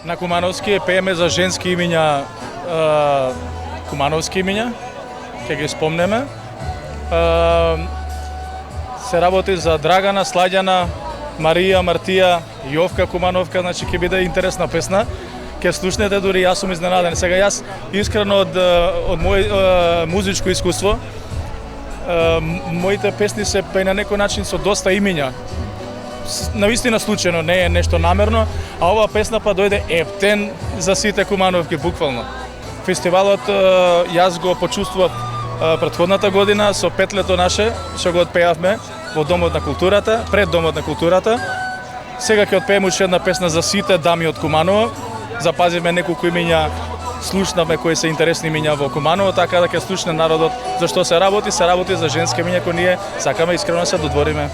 На кумановски пееме за женски имиња, кумановски имиња, ќе ги спомнеме. Се работи за Драгана, Сладјана, Марија, Мартија, Јовка Кумановка, значи ќе биде интересна песна. Ќе слушнете, дури јас сум изненаден. Сега јас искрено од мој музичко искуство, моите песни се па и на некој начин со доста имиња. Навистина случајно, не е нешто намерно, а оваа песна па дојде ептен за сите кумановки буквално. Фестивалот јас го почувствував претходната година со петлето наше, што го отпеавме во Домот на културата, пред Домот на културата. Сега ќе отпееме уште една песна за сите дами од Куманово. Запазивме неколку имиња, слушнавме кои се интересни имиња во Куманово, така да ќе слушне народот зашто се работи за женски имиња кои ние сакаме искрено да се додвориме.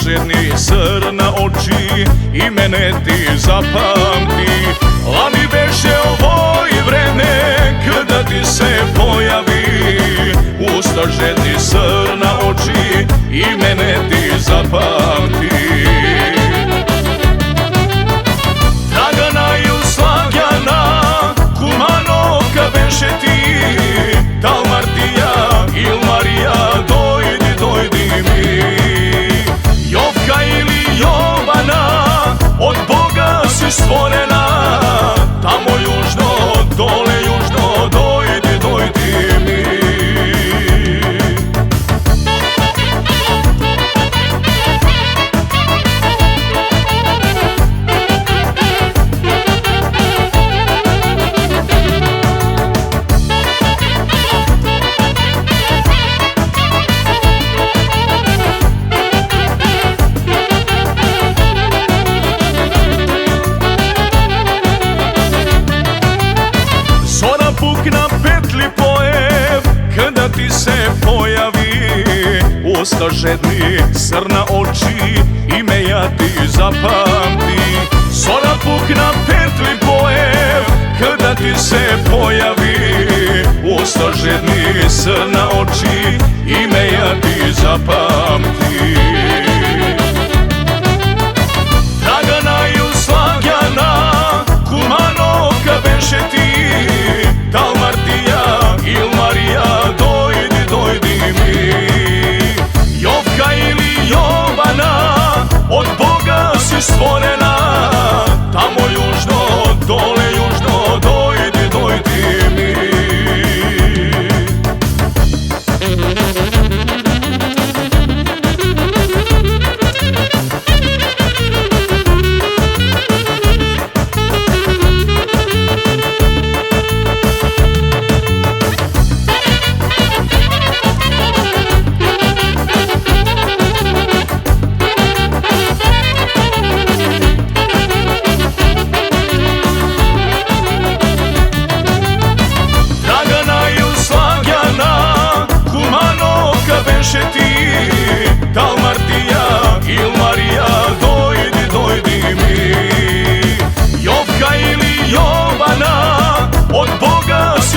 Žedni srna oči i mene ti zapamti. Lani beše ovo i vreme kada ti se pojavi. Usta žedni srna oči i mene ti zapamti. Dragana i Slavljana, Kumanovka beše ti. Dal Martija il Marija, dojdi mi. Jovka ili Jovana, od Boga si stvorena. Tamo južno, dole južno, dojdi mi. Na petli pojev, kada ti se pojavi. Usta žedni, srna oči, ime ja ti zapamti. Zora puk na petli pojev, kada ti se pojavi. Usta žedni, srna oči, ime ja ti zapamti. Dragana i Slavljana, Kumanovka beše ti. Dal Martija il Marija, dojdi mi. Jovka ili Jovana, od Boga si stvorena. Tamo južno, dole južno, dojdi mi.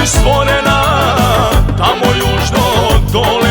stvorena, tamo južno dole